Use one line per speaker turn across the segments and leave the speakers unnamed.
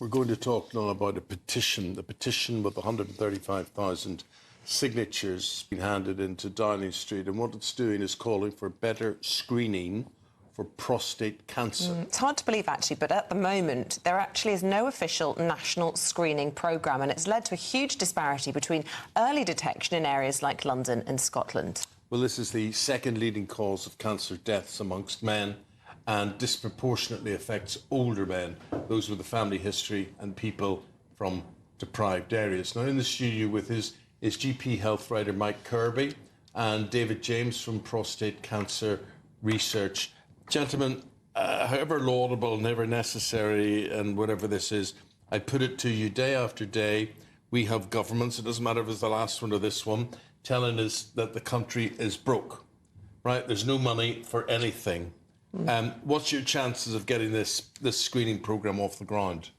We're going to talk now about a petition. The petition with 135,000 signatures being handed into Downing Street, and what it's doing is calling for better screening for prostate cancer.
It's hard to believe, actually, but at the moment, there actually is no official national screening programme, and it's led to a huge disparity between early detection in areas like London and Scotland.
Well, this is the second leading cause of cancer deaths amongst men and disproportionately affects older men, those with a family history and people from deprived areas. Now, in the studio with us is GP health writer Mike Kirby and David James from Prostate Cancer Research. Gentlemen, however laudable, never necessary, and whatever this is, I put it to you day after day, we have governments, it doesn't matter if it's the last one or this one, telling us that the country is broke, right? There's no money for anything. What's your chances of getting this screening programme off the ground?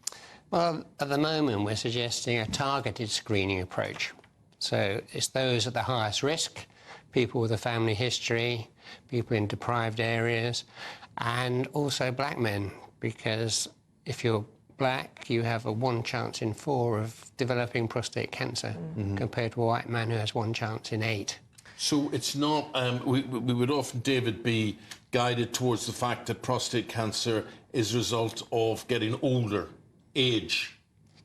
Well, at the moment, we're suggesting a targeted screening approach. So it's those at the highest risk, people with a family history, people in deprived areas, and also black men, because if you're black, you have a 1 chance in 4 of developing prostate cancer, compared to a white man who has 1 chance in 8.
So it's not, we would often, David, be guided towards the fact that prostate cancer is a result of getting older, age.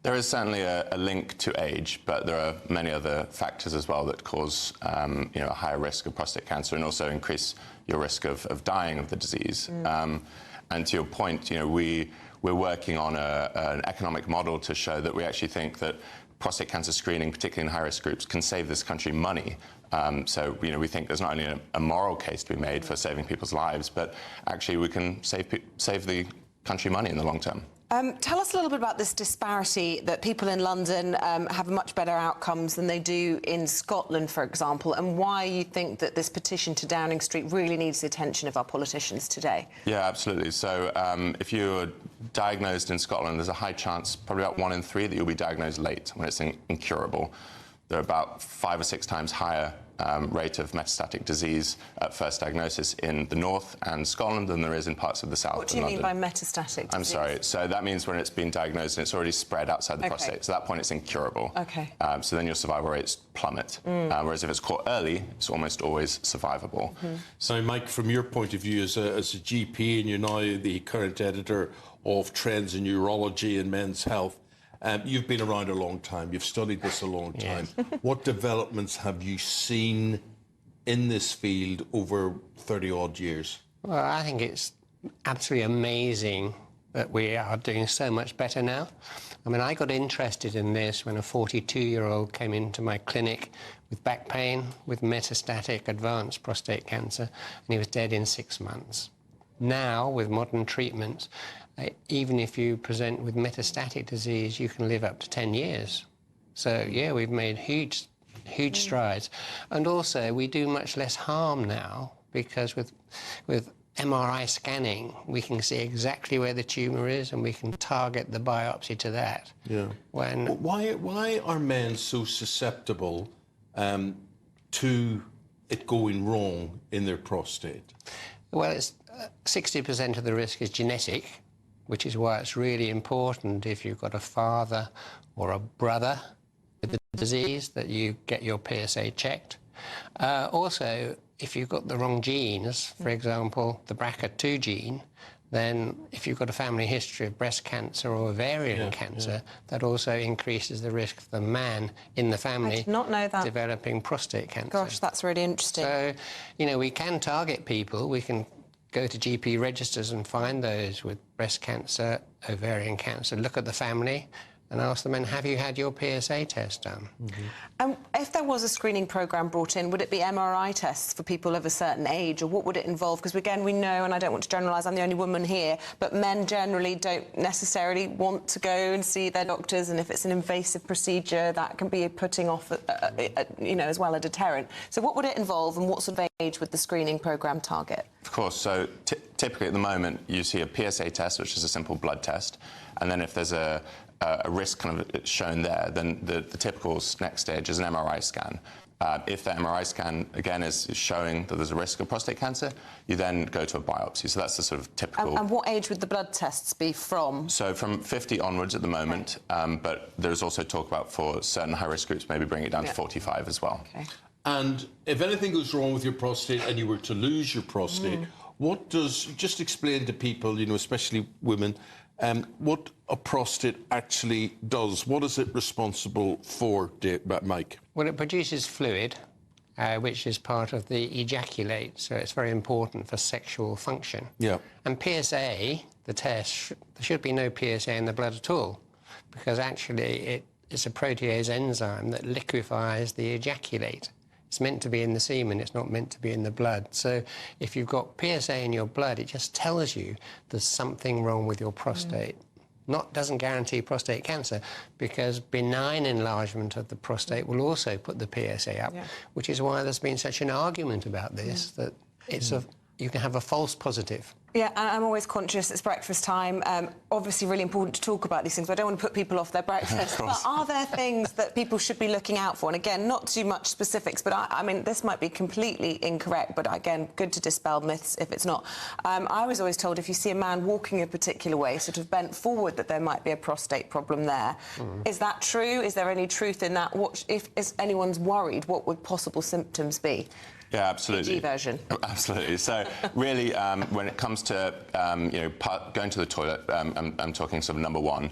There is certainly a link to age, but there are many other factors as well that cause a higher risk of prostate cancer and also increase your risk of dying of the disease. And to your point, we're working on an economic model to show that we actually think that prostate cancer screening, particularly in high-risk groups, can save this country money. So we think there's not only a moral case to be made for saving people's lives, but actually we can save the country money in the long term.
Tell us a little bit about this disparity that people in London have much better outcomes than they do in Scotland, for example, and why you think that this petition to Downing Street really needs the attention of our politicians today.
Yeah, absolutely. So if you're diagnosed in Scotland, there's a high chance, probably about 1 in 3, that you'll be diagnosed late when it's incurable. There are about 5 or 6 times higher rate of metastatic disease at first diagnosis in the north and Scotland than there is in parts of the south.
What do you mean by metastatic disease?
I'm sorry. So that means when it's been diagnosed and it's already spread outside the prostate. So at that point, it's incurable.
Okay.
So then your survival rates plummet. Whereas if it's caught early, it's almost always survivable.
So, Mike, from your point of view as a GP, and you're now the current editor of Trends in Urology and Men's Health, you've been around a long time. You've studied this a long time. What developments have you seen in this field over 30-odd years?
Well, I think it's absolutely amazing that we are doing so much better now. I mean, I got interested in this when a 42-year-old came into my clinic with back pain, with metastatic advanced prostate cancer, and he was dead in 6 months. Now, with modern treatments, even if you present with metastatic disease, you can live up to 10 years. So, yeah, we've made huge strides. And also, we do much less harm now, because with MRI scanning, we can see exactly where the tumour is and we can target the biopsy to that.
Yeah. Why are men so susceptible to it going wrong in their prostate?
Well, it's 60% of the risk is genetic, which is why it's really important if you've got a father or a brother with the disease that you get your PSA checked. Also, if you've got the wrong genes, for example, the BRCA2 gene, then if you've got a family history of breast cancer or ovarian cancer, that also increases the risk of the man in the family
I did not know that.
developing prostate cancer.
Gosh, that's really interesting.
So, we can target people. We can go to GP registers and find those with breast cancer, ovarian cancer, look at the family and ask the men, have you had your PSA test done?
And if there was a screening programme brought in, would it be MRI tests for people of a certain age, or what would it involve? Because, again, we know, and I don't want to generalise, I'm the only woman here, but men generally don't necessarily want to go and see their doctors, and if it's an invasive procedure, that can be putting off, as well, a deterrent. So what would it involve, and what sort of age would the screening programme target?
Of course. So typically at the moment, you see a PSA test, which is a simple blood test, and then if there's a risk kind of shown there, then the typical next stage is an MRI scan. If the MRI scan, again, is showing that there's a risk of prostate cancer, you then go to a biopsy. So that's the sort of typical...
And what age would the blood tests be from?
So from 50 onwards at the moment, but there's also talk about for certain high-risk groups, maybe bring it down to 45 as well.
Okay.
And if anything goes wrong with your prostate and you were to lose your prostate, what does... Just explain to people, you know, especially women, what a prostate actually does. What is it responsible for, Mike?
Well, it produces fluid, which is part of the ejaculate, so it's very important for sexual function.
Yeah.
And PSA, the test, there should be no PSA in the blood at all, because actually it's a protease enzyme that liquefies the ejaculate. It's meant to be in the semen, it's not meant to be in the blood. So if you've got PSA in your blood, it just tells you there's something wrong with your prostate. Doesn't guarantee prostate cancer, because benign enlargement of the prostate will also put the PSA up, which is why there's been such an argument about this, that it's you can have a false positive.
Yeah, and I'm always conscious it's breakfast time. Obviously really important to talk about these things, but I don't want to put people off their breakfast. But are there things that people should be looking out for? And again, not too much specifics, but I mean, this might be completely incorrect, but again, good to dispel myths if it's not. I was always told if you see a man walking a particular way, sort of bent forward, that there might be a prostate problem there. Is that true? Is there any truth in that? If anyone's worried, what would possible symptoms be?
Yeah, absolutely.
PG version.
Absolutely. So really, when it comes to you know, going to the toilet, I'm talking sort of number one.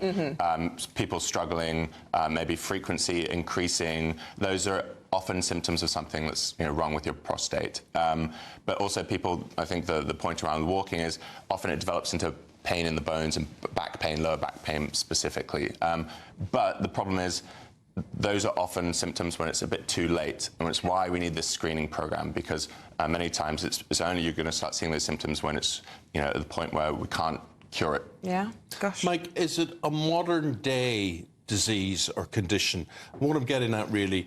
People struggling, maybe frequency increasing. Those are often symptoms of something that's, you know, wrong with your prostate. But also people, I think the point around walking is often it develops into pain in the bones and back pain, lower back pain specifically. But the problem is, those are often symptoms when it's a bit too late, and it's why we need this screening program, because many times it's only you're going to start seeing those symptoms when it's, you know, at the point where we can't cure it.
Yeah, gosh.
Mike, is it a modern day disease or condition? What I'm getting at really,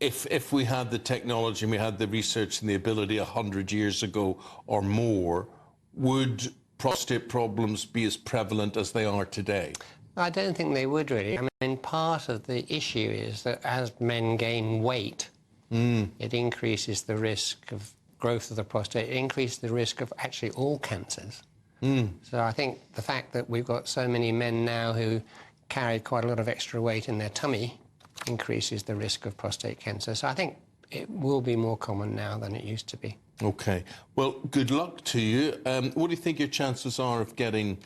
if we had the technology and we had the research and the ability 100 years ago or more, would prostate problems be as prevalent as they are today?
I don't think they would really. I mean, part of the issue is that as men gain weight, it increases the risk of growth of the prostate, it increases the risk of actually all cancers. So I think the fact that we've got so many men now who carry quite a lot of extra weight in their tummy increases the risk of prostate cancer. So I think it will be more common now than it used to be.
OK. Well, good luck to you. What do you think your chances are of getting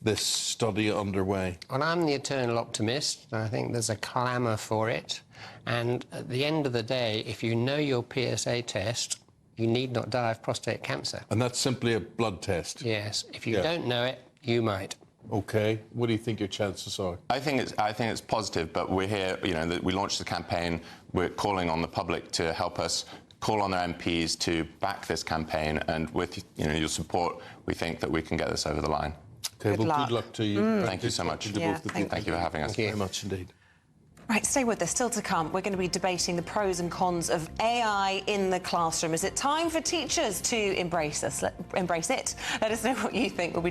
this study underway?
Well, I'm the eternal optimist. I think there's a clamour for it. And at the end of the day, if you know your PSA test, you need not die of prostate cancer.
And that's simply a blood test?
Yes. If you don't know it, you might.
OK. What do you think your chances are?
I think it's positive, but we're here, you know, we launched the campaign. We're calling on the public to help us call on their MPs to back this campaign. And with, you know, your support, we think that we can get this over the line.
Okay, good luck to you.
Thank you so much. Thank you for having us.
Thank you very much indeed.
Right, stay with us. Still to come, we're going to be debating the pros and cons of AI in the classroom. Is it time for teachers to embrace it? Let us know what you think. We'll be